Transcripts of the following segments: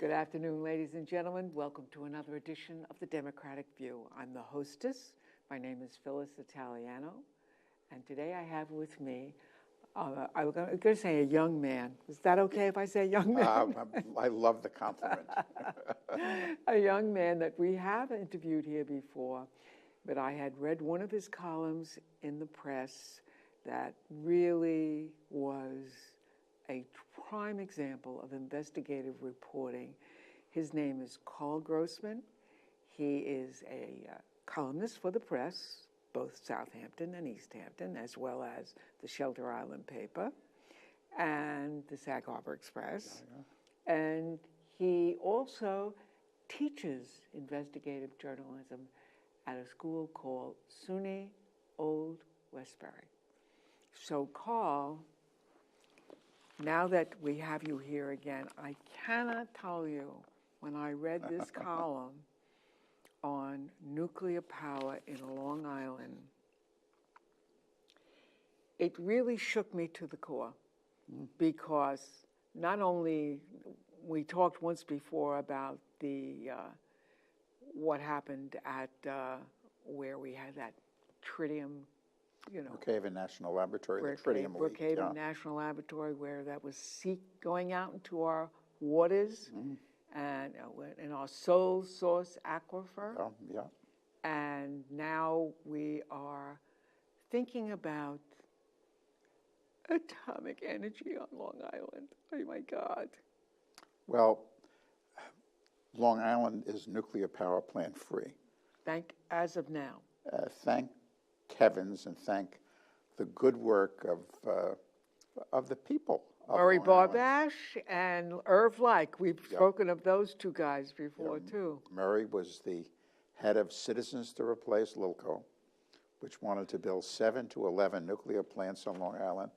Good afternoon, ladies and gentlemen. Welcome to another edition of the Democratic View. I'm the hostess. My name is Phyllis Italiano, and today I have with me, I'm going to say a young man. Is that okay if I say young man? I love the compliment. A young man that we have interviewed here before, but I had read one of his columns in the press that really was a prime example of investigative reporting. His name is Karl Grossman. He is a columnist for the press, both Southampton and East Hampton, as well as the Shelter Island paper and the Sag Harbor Express. And he also teaches investigative journalism at a school called SUNY Old Westbury. So Karl, now that we have you here again, I cannot tell you, when I read this column on nuclear power in Long Island, it really shook me to the core, because not only, we talked once before about the what happened at where we had that tritium, Brookhaven National Laboratory, the tritium leak. Brookhaven National Laboratory, where that was going out into our waters and in our sole source aquifer. And now we are thinking about atomic energy on Long Island. Oh my God. Well, Long Island is nuclear power plant free. As of now. Thank Kevin's and thank the good work of the people of Murray Long Barbash and Irv Like. We've spoken of those two guys before, too. Murray was the head of Citizens to Replace Lilco, which wanted to build 7 to 11 nuclear plants on Long Island.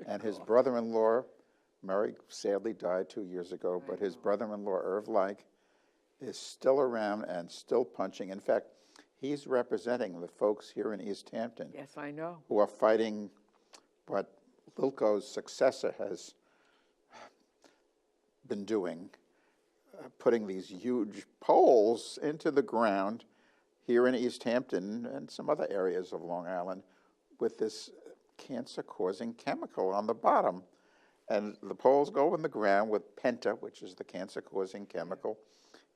And his brother-in-law, Murray sadly died 2 years ago, but his brother-in-law, Irv Like, is still around and still punching. In fact, he's representing the folks here in East Hampton. Yes, I know. Who are fighting what Lilco's successor has been doing, putting these huge poles into the ground here in East Hampton and some other areas of Long Island with this cancer-causing chemical on the bottom. And the poles go in the ground with penta, which is the cancer-causing chemical,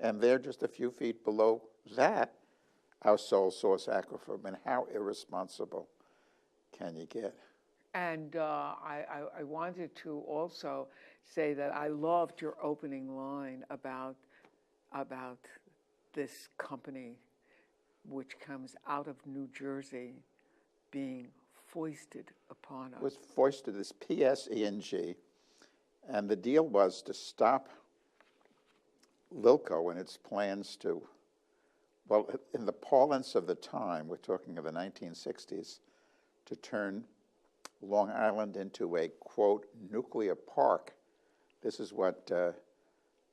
and they're just a few feet below that, our sole source aquifer. I mean, how irresponsible can you get? And I wanted to also say that I loved your opening line about this company, which comes out of New Jersey, being foisted upon us. It was foisted as PSEG, and the deal was to stop Lilco in its plans to, well, in the parlance of the time, we're talking of the 1960s, to turn Long Island into a, quote, nuclear park. This is what the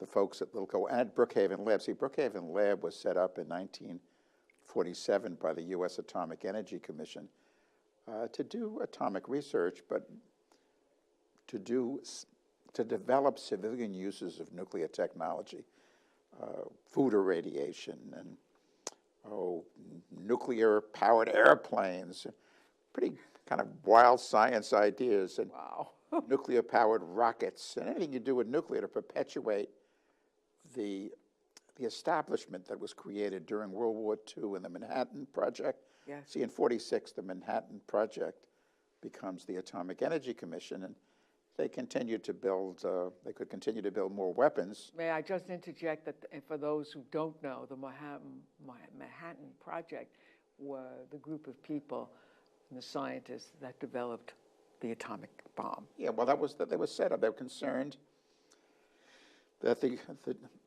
folks at Lilco and at Brookhaven Lab, see, Brookhaven Lab was set up in 1947 by the U.S. Atomic Energy Commission to do atomic research, but to develop civilian uses of nuclear technology, food irradiation, and nuclear-powered airplanes, pretty kind of wild science ideas, and nuclear-powered rockets, and anything you do with nuclear to perpetuate the establishment that was created during World War II in the Manhattan Project. Yes. See, in '46, the Manhattan Project becomes the Atomic Energy Commission, and they continued to build, they could continue to build more weapons. May I just interject that for those who don't know, the Manhattan Project were the group of people and the scientists that developed the atomic bomb. Yeah, well, they were set up. They were concerned that the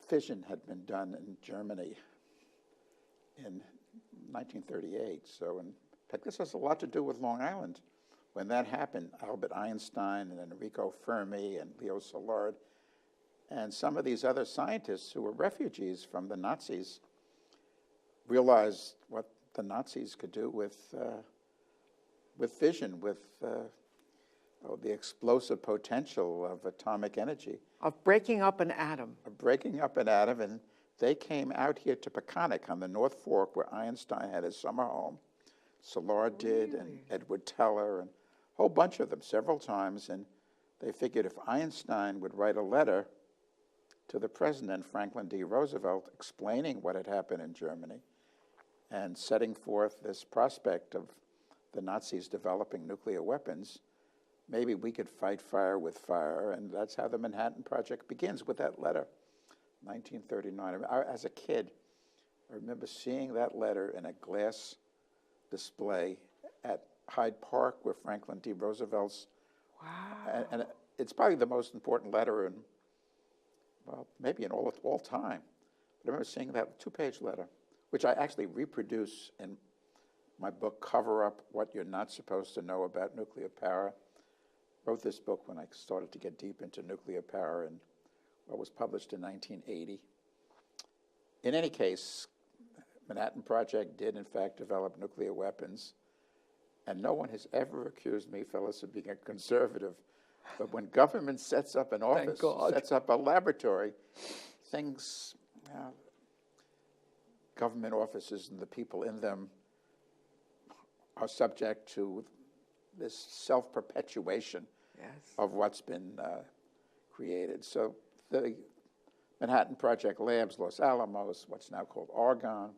fission had been done in Germany in 1938. So, in fact, this has a lot to do with Long Island. When that happened, Albert Einstein and Enrico Fermi and Leo Szilard and some of these other scientists who were refugees from the Nazis realized what the Nazis could do with fission, with the explosive potential of atomic energy. Of breaking up an atom. Of breaking up an atom, and they came out here to Peconic on the North Fork where Einstein had his summer home. Szilard did, and Edward Teller, and a whole bunch of them several times, and they figured if Einstein would write a letter to the president, Franklin D. Roosevelt, explaining what had happened in Germany and setting forth this prospect of the Nazis developing nuclear weapons, maybe we could fight fire with fire, and that's how the Manhattan Project begins, with that letter, 1939. As a kid, I remember seeing that letter in a glass display at Hyde Park, where Franklin D. Roosevelt's, and it's probably the most important letter in, well, maybe in all time. But I remember seeing that two-page letter, which I actually reproduce in my book, Cover Up What You're Not Supposed to Know About Nuclear Power. Wrote this book when I started to get deep into nuclear power, and what was published in 1980. In any case, Manhattan Project did in fact develop nuclear weapons, and no one has ever accused me, fellas, of being a conservative. But when government sets up an office, sets up a laboratory, things, government offices and the people in them are subject to this self-perpetuation of what's been created. So the Manhattan Project labs, Los Alamos, what's now called Argonne,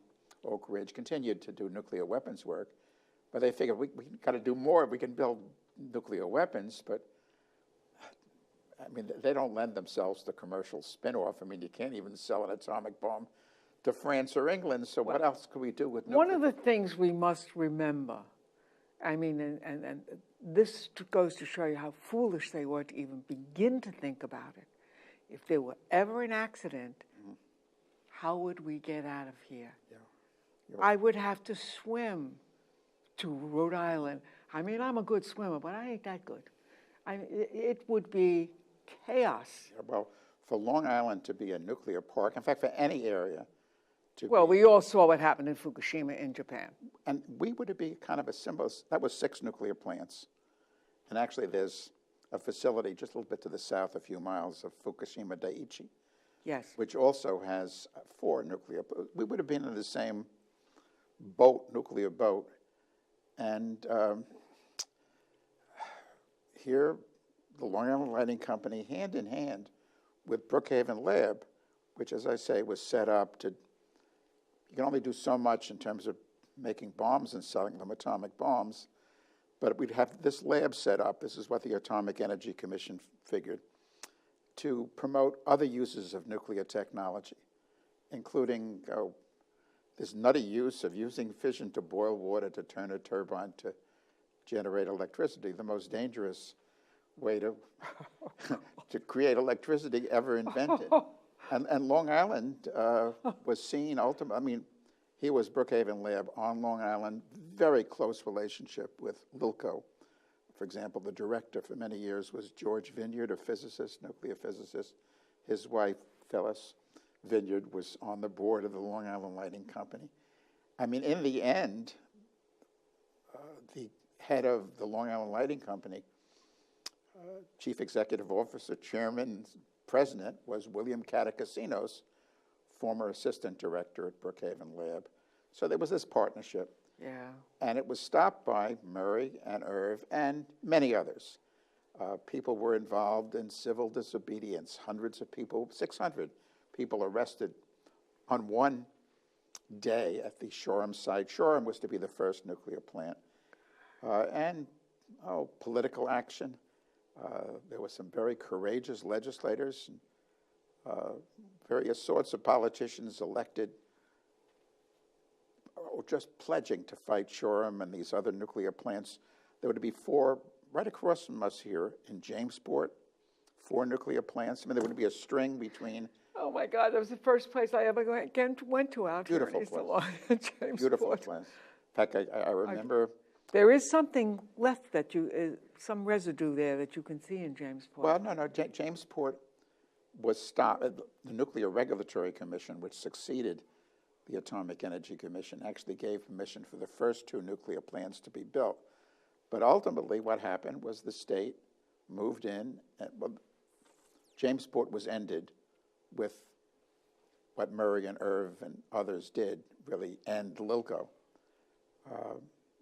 Oak Ridge, continued to do nuclear weapons work, but they figured we got to do more. We can build nuclear weapons, but I mean, they don't lend themselves to commercial spin-off. I mean, you can't even sell an atomic bomb to France or England, so what else can we do with nuclear? One of the things we must remember, I mean, and this goes to show you how foolish they were to even begin to think about it. If there were ever an accident, how would we get out of here? Yeah. I would have to swim to Rhode Island. I mean, I'm a good swimmer, but I ain't that good. It would be chaos. Yeah, well, for Long Island to be a nuclear park, in fact, for any area, we all saw what happened in Fukushima in Japan. And we would be kind of a symbol. That was 6 nuclear plants. And actually there's a facility just a little bit to the south, a few miles, of Fukushima Daiichi. Yes. Which also has 4 nuclear. We would have been in the same boat, nuclear boat. And here, the Long Island Lighting Company, hand in hand with Brookhaven Lab, which, as I say, was set up to, you can only do so much in terms of making bombs and selling them, atomic bombs, but we'd have this lab set up. This is what the Atomic Energy Commission figured, to promote other uses of nuclear technology, including this nutty use of using fission to boil water to turn a turbine to generate electricity, the most dangerous way to to create electricity ever invented. And Long Island was seen ultimately, I mean, here was Brookhaven Lab on Long Island, very close relationship with Lilco. For example, the director for many years was George Vineyard, a physicist, nuclear physicist. His wife, Phyllis Vineyard, was on the board of the Long Island Lighting Company. I mean, in the end, the head of the Long Island Lighting Company, chief executive officer, chairman, president, was William Catacasinos, former assistant director at Brookhaven Lab. So there was this partnership. Yeah. And it was stopped by Murray and Irv and many others. People were involved in civil disobedience. Hundreds of people, 600 people arrested on one day at the Shoreham site. Shoreham was to be the first nuclear plant. Political action. There were some very courageous legislators, various sorts of politicians elected, just pledging to fight Shoreham and these other nuclear plants. There would be 4 right across from us here in Jamesport, 4 nuclear plants. I mean, there would be a string between. Oh my God, that was the first place I ever went to out here in East Lawn, Jamesport. Beautiful place. In fact, I remember. There is something left that some residue there that you can see in Jamesport. Well, no, Jamesport was stopped. The Nuclear Regulatory Commission, which succeeded the Atomic Energy Commission, actually gave permission for the first 2 nuclear plants to be built. But ultimately what happened was the state moved in. And, well, Jamesport was ended with what Murray and Irv and others did, really end Lilco,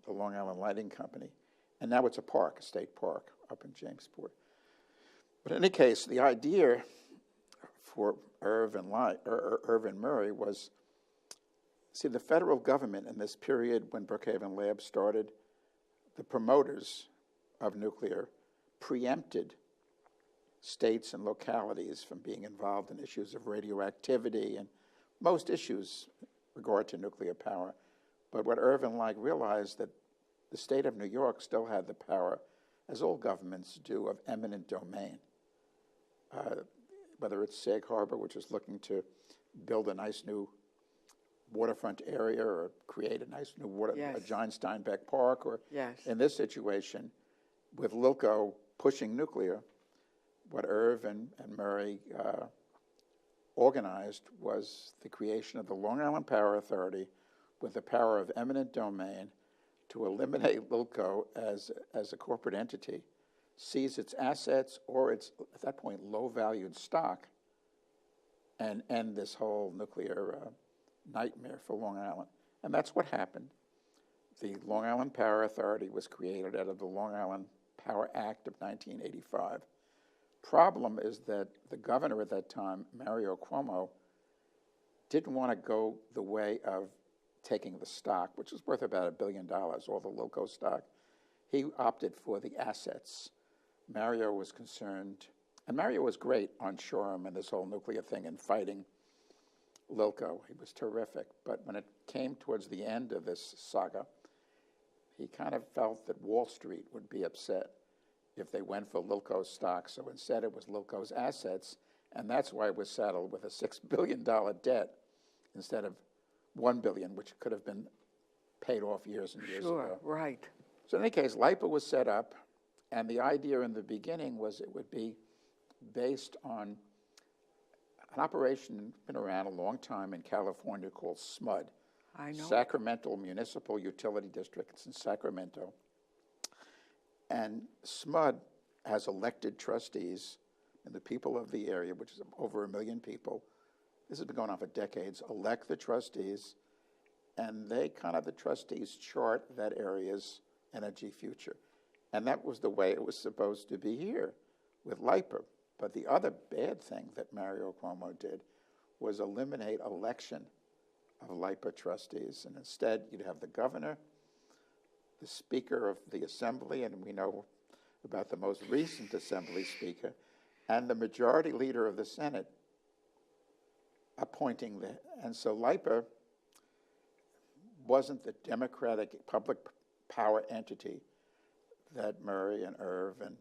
the Long Island Lighting Company. And now it's a park, a state park up in Jamesport. But in any case, the idea for Irv and Murray was, see, the federal government in this period when Brookhaven Labs started, the promoters of nuclear preempted states and localities from being involved in issues of radioactivity and most issues regard to nuclear power. But what Irv and Leigh realized that the state of New York still had the power, as all governments do, of eminent domain. Whether it's Sag Harbor, which is looking to build a nice new waterfront area or create a nice new a giant Steinbeck Park, or in this situation, with Lilco pushing nuclear, what Irv and Murray organized was the creation of the Long Island Power Authority with the power of eminent domain to eliminate Lilco as a corporate entity, seize its assets or its, at that point, low-valued stock, and end this whole nuclear nightmare for Long Island. And that's what happened. The Long Island Power Authority was created out of the Long Island Power Act of 1985. Problem is that the governor at that time, Mario Cuomo, didn't want to go the way of taking the stock, which was worth about $1 billion, all the Lilco stock. He opted for the assets. Mario was concerned, and Mario was great on Shoreham and this whole nuclear thing and fighting Lilco. He was terrific. But when it came towards the end of this saga, he kind of felt that Wall Street would be upset if they went for Lilco's stock. So instead it was Lilco's assets, and that's why it was saddled with a $6 billion debt instead of $1 billion, which could have been paid off years and years ago. Sure, right. So in any case, LIPA was set up, and the idea in the beginning was it would be based on an operation that's been around a long time in California called SMUD. I know. Sacramento Municipal Utility District. It's in Sacramento. And SMUD has elected trustees, and the people of the area, which is over 1 million people, this has been going on for decades, elect the trustees, and the trustees chart that area's energy future. And that was the way it was supposed to be here with LIPA. But the other bad thing that Mario Cuomo did was eliminate election of LIPA trustees. And instead, you'd have the governor, the Speaker of the Assembly, and we know about the most recent Assembly Speaker, and the Majority Leader of the Senate appointing the, and so LIPA wasn't the democratic public power entity that Murray and Irv and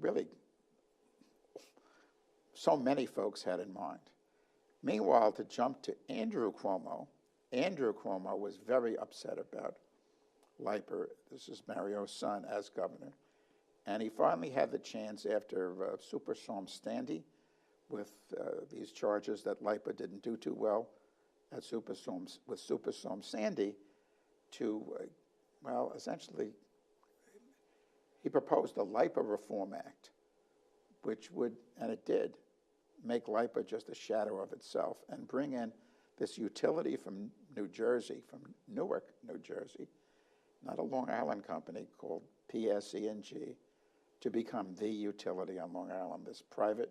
really so many folks had in mind. Meanwhile, to jump to Andrew Cuomo was very upset about LIPA. This is Mario's son as governor. And he finally had the chance after Superstorm Sandy with these charges that LIPA didn't do too well at Superstorm Sandy to, well, essentially, he proposed a LIPA Reform Act, which would, and it did, make LIPA just a shadow of itself and bring in this utility from New Jersey, from Newark, New Jersey, not a Long Island company called PSEG, to become the utility on Long Island, this private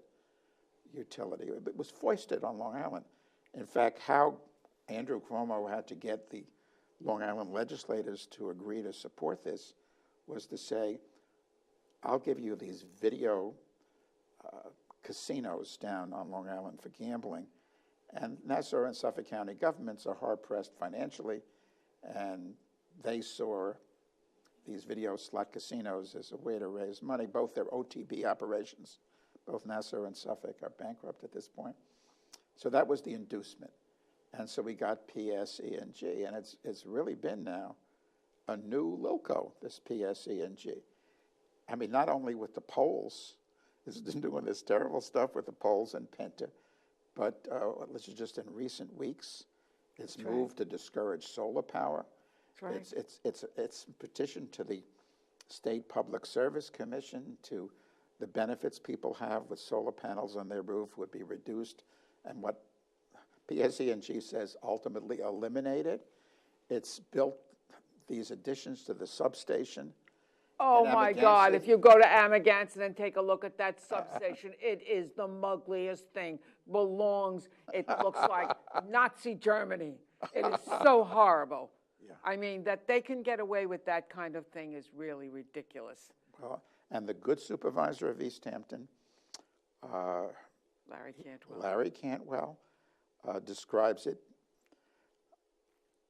utility. It was foisted on Long Island. In fact, how Andrew Cuomo had to get the Long Island legislators to agree to support this was to say, I'll give you these video casinos down on Long Island for gambling. And Nassau and Suffolk County governments are hard-pressed financially, and they saw these video slot casinos as a way to raise money. Both their OTB operations, both Nassau and Suffolk, are bankrupt at this point. So that was the inducement. And so we got PSEG, and it's really been now a new Lilco, this PSEG. I mean, not only with the poles, it's been doing this terrible stuff with the poles and Penta, but this is just in recent weeks, it's moved to discourage solar power. That's right. It's petitioned to the State Public Service Commission to the benefits people have with solar panels on their roof would be reduced, and what PSEG says ultimately eliminated. It's built these additions to the substation. Oh my God, if you go to Amagansett and take a look at that substation, it is the muggliest thing. It looks like Nazi Germany. It is so horrible. Yeah. I mean, that they can get away with that kind of thing is really ridiculous. Well, and the good supervisor of East Hampton, Larry Cantwell, describes it.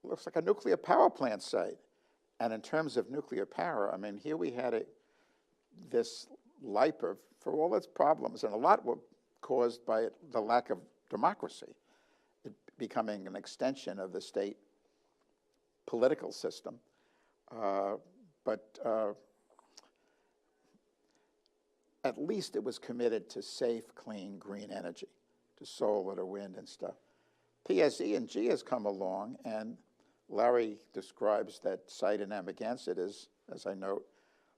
Looks like a nuclear power plant site. And in terms of nuclear power, I mean, here we had this LIPR, for all its problems, and a lot were caused by the lack of democracy, it becoming an extension of the state political system. But at least it was committed to safe, clean, green energy, to solar, to wind and stuff. PSEG has come along, and Larry describes that site in Amagansett as I note,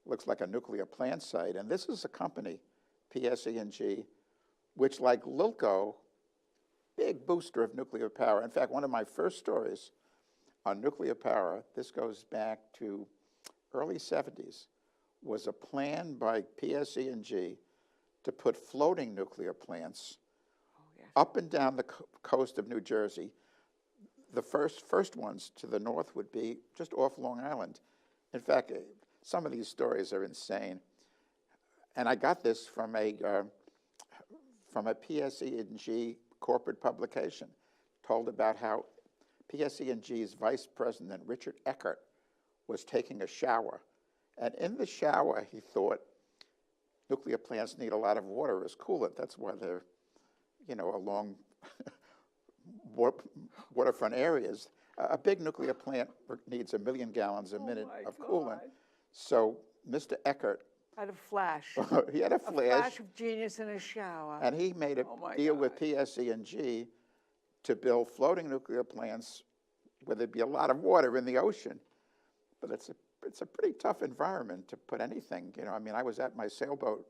looks like a nuclear plant site. And this is a company, PSEG, which, like Lilco, big booster of nuclear power. In fact, one of my first stories on nuclear power, this goes back to early 70s, was a plan by PSEG to put floating nuclear plants up and down the coast of New Jersey. The first ones to the north would be just off Long Island. In fact, some of these stories are insane. And I got this from a PSEG corporate publication, told about how PSEG's vice president, Richard Eckert, was taking a shower. And in the shower, he thought, nuclear plants need a lot of water as coolant. That's why they're, along waterfront areas. A big nuclear plant needs 1 million gallons a minute of coolant. So Mr. Eckert had a flash. He had a flash of genius in a shower. And he made a deal with PSEG to build floating nuclear plants where there'd be a lot of water in the ocean. But it's a pretty tough environment to put anything. I mean, I was at my sailboat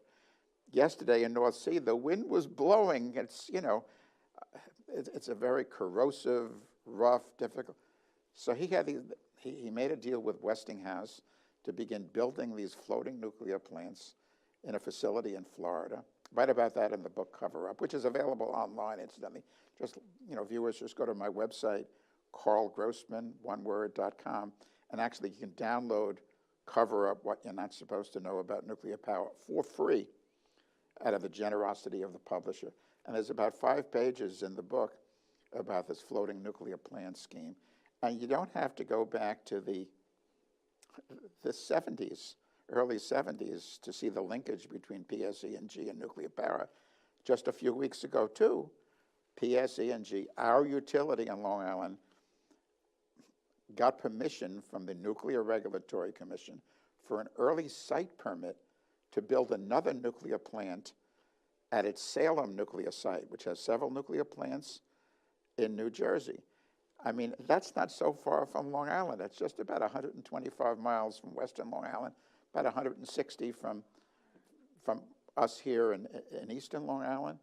yesterday in North Sea. The wind was blowing. It's a very corrosive, rough, difficult. So he made a deal with Westinghouse to begin building these floating nuclear plants in a facility in Florida. Write about that in the book Cover Up, which is available online, incidentally. Just, viewers, just go to my website, karlgrossman.com, and actually you can download Cover Up, What You're Not Supposed to Know About Nuclear Power, for free, out of the generosity of the publisher. And there's about 5 pages in the book about this floating nuclear plant scheme. And you don't have to go back to the 70s, early 70s, to see the linkage between PSEG and nuclear power. Just a few weeks ago, too, PSEG, our utility on Long Island, got permission from the Nuclear Regulatory Commission for an early site permit to build another nuclear plant at its Salem nuclear site, which has several nuclear plants in New Jersey. I mean, that's not so far from Long Island. It's just about 125 miles from western Long Island, about 160 from us here in eastern Long Island.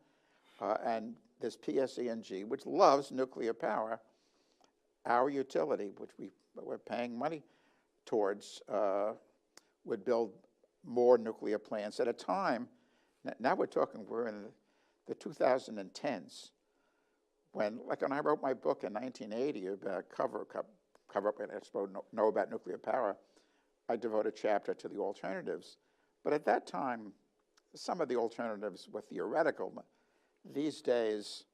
And this PSEG, which loves nuclear power, our utility, which we're paying money towards, would build more nuclear plants at a time. Now we're in the 2010s, when I wrote my book in 1980 about cover up, and I suppose know about nuclear power, I devote a chapter to the alternatives. But at that time, some of the alternatives were theoretical. These days,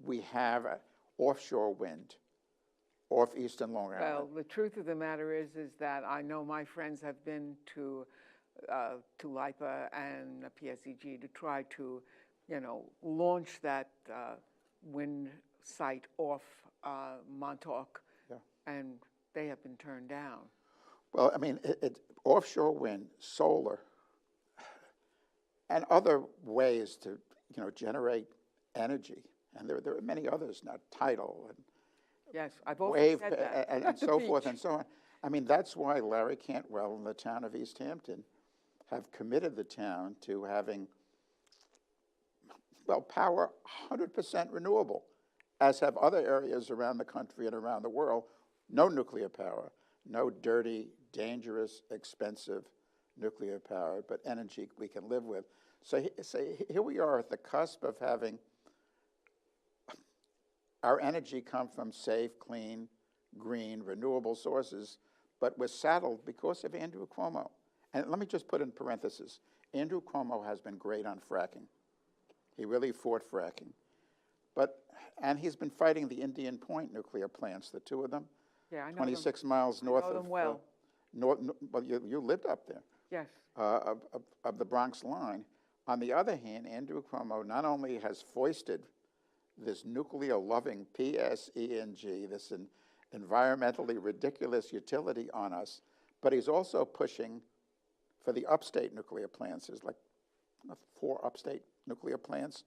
we have offshore wind off eastern Long Island. Well, the truth of the matter is that I know my friends have been to LIPA and PSEG to try to, launch that wind site off Montauk, and they have been turned down. Well, I mean, offshore wind, solar, and other ways to, generate energy, and there are many others now, tidal and yes, I've wave said that. and so forth and so on. I mean, that's why Larry Cantwell and the town of East Hampton have committed the town to having, well, power 100% renewable, as have other areas around the country and around the world. No nuclear power, no dirty, dangerous, expensive nuclear power, but energy we can live with. So here we are at the cusp of having our energy come from safe, clean, green, renewable sources, but we're saddled because of Andrew Cuomo. And let me just put in parentheses, Andrew Cuomo has been great on fracking. He really fought fracking. And he's been fighting the Indian Point nuclear plants, the two of them. Yeah, I know 26 miles north of of, them well. Well, you lived up there. Yes. Of the Bronx line. On the other hand, Andrew Cuomo not only has foisted this nuclear-loving PSEG, this environmentally ridiculous utility on us, but he's also pushing for the upstate nuclear plants. There's like 4 upstate nuclear plants.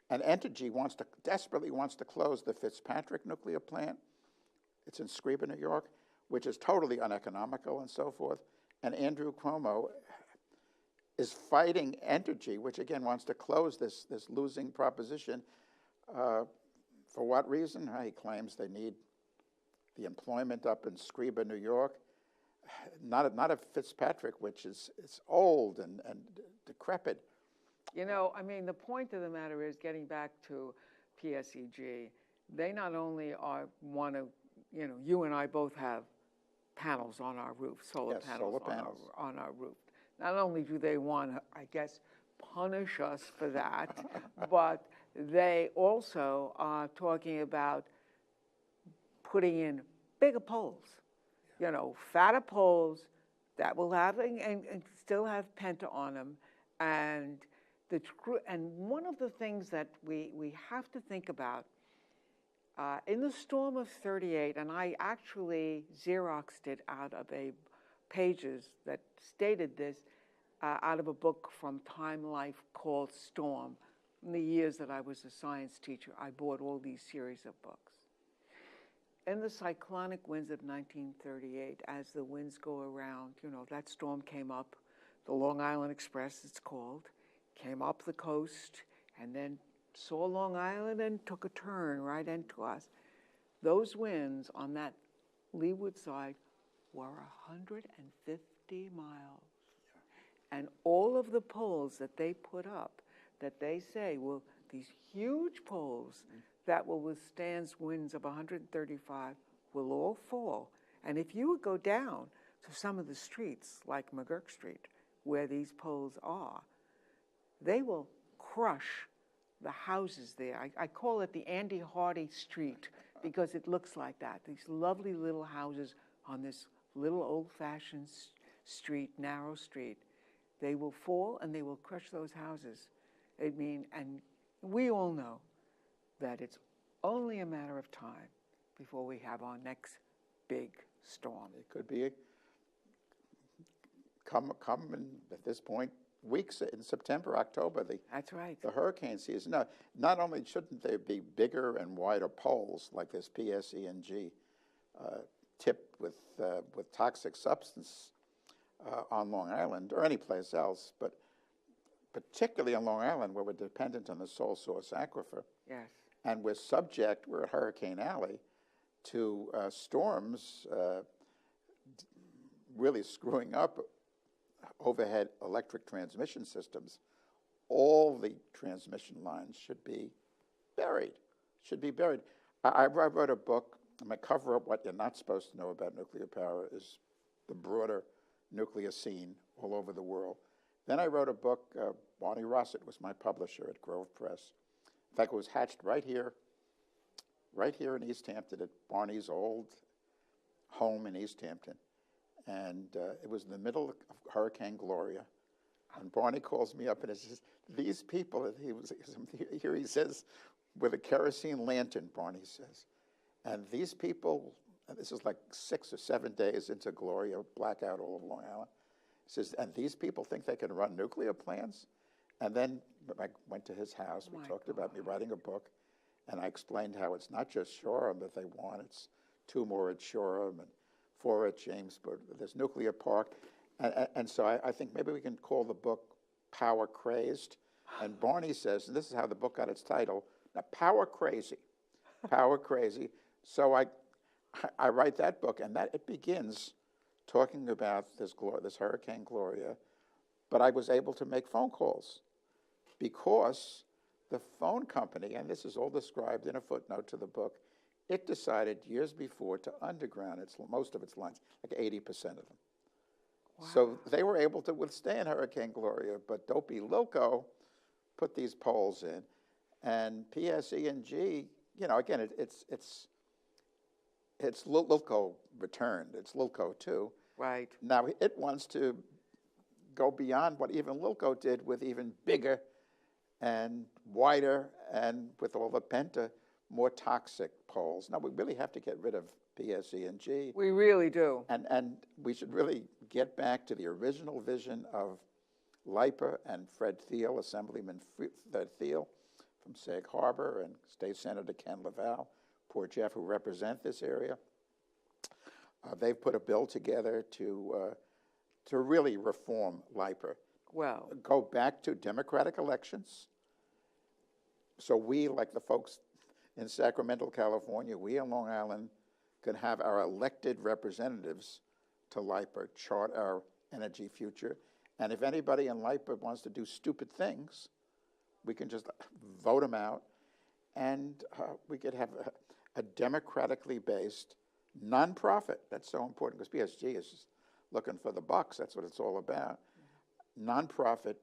And Entergy desperately wants to close the Fitzpatrick nuclear plant. It's in Screeba, New York, which is totally uneconomical and so forth. And Andrew Cuomo is fighting Entergy, which again wants to close this losing proposition. For what reason? He claims they need the employment up in Screeba, New York. Not at Fitzpatrick, which is old and decrepit. You know, I mean, the point of the matter is, getting back to PSEG, they not only want to, you know, you and I both have panels on our roof, solar panels on our roof. Not only do they want to, I guess, punish us for that, but they also are talking about putting in bigger poles, you know, fatter poles that will have, and still have penta on them. And one of the things that we have to think about, in the storm of 38, and I actually Xeroxed it out of pages that stated this, out of a book from Time Life called Storm. In the years that I was a science teacher, I bought all these series of books. In the cyclonic winds of 1938, as the winds go around, you know, that storm came up, the Long Island Express, it's called, came up the coast, and then saw Long Island and took a turn right into us. Those winds on that leeward side were 150 miles. And all of the poles that they put up, that they say, well, these huge poles that will withstand winds of 135 will all fall. And if you would go down to some of the streets, like McGurk Street, where these poles are, they will crush the houses there. I call it the Andy Hardy Street because it looks like that. These lovely little houses on this little old-fashioned street, narrow street. They will fall and they will crush those houses. I mean, and we all know that it's only a matter of time before we have our next big storm. It could be come in, at this point, weeks in September, October. That's right. The hurricane season. Now, not only shouldn't there be bigger and wider poles like this PSEG tipped with toxic substance on Long Island or any place else, but particularly on Long Island where we're dependent on the sole source aquifer. Yes. And we're at Hurricane Alley, to storms really screwing up overhead electric transmission systems. All the transmission lines should be buried, I wrote a book. I'm going to cover up what you're not supposed to know about nuclear power is the broader nuclear scene all over the world. Then I wrote a book, Barney Rossett was my publisher at Grove Press. In fact, it was hatched right here in East Hampton at Barney's old home in East Hampton. And it was in the middle of Hurricane Gloria. And Barney calls me up and says, these people, here he says, with a kerosene lantern, Barney says, and these people, and this is like 6 or 7 days into Gloria, blackout all over Long Island, he says, and these people think they can run nuclear plants? And then I went to his house, we talked about me writing a book, and I explained how it's not just Shoreham that they want, it's 2 more at Shoreham and 4 at Jamesport, this nuclear park. And so I think maybe we can call the book Power Crazed. And Barney says, and this is how the book got its title, now, Power Crazy. Power Crazy. So I write that book, and it begins talking about this Hurricane Gloria, but I was able to make phone calls because the phone company, and this is all described in a footnote to the book, it decided years before to underground most of its lines, like 80% of them. Wow. So they were able to withstand Hurricane Gloria, but Dopey Lilko put these poles in, and PSEG, again, it's Lilko returned. It's Lilko too. Right. Now it wants to go beyond what even Lilko did with even bigger and wider and with all the penta, more toxic poles. Now we really have to get rid of PSEG. We really do. And we should really get back to the original vision of LIPA and Fred Thiel, Assemblyman Fred Thiel from Sag Harbor, and State Senator Ken LaValle, poor Jeff, who represent this area. They've put a bill together to really reform LIPA. Well, go back to democratic elections. So we, like the folks in Sacramento, California, we in Long Island, could have our elected representatives to LIPA chart our energy future. And if anybody in LIPA wants to do stupid things, we can just vote them out, and we could have a democratically based nonprofit. That's so important because PSEG is just looking for the bucks. That's what it's all about. Nonprofit,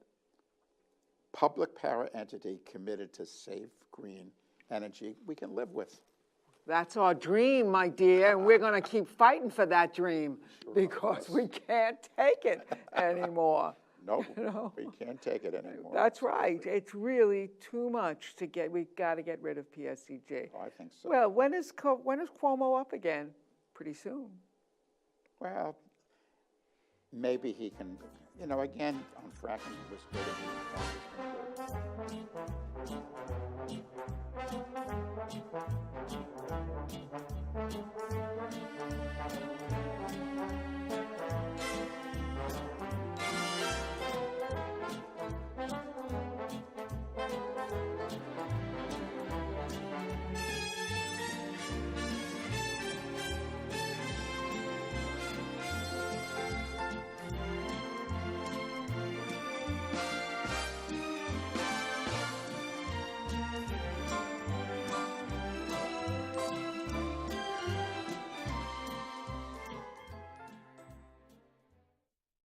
public power entity committed to safe, green energy we can live with. That's our dream, my dear, and we're going to keep fighting for that dream because we can't take it anymore. No, we can't take it anymore. That's right. It's really too much to get. We've got to get rid of PSEG. Oh, I think so. Well, when is Cuomo up again? Pretty soon. Well, maybe he can, again, on fracking, he was good.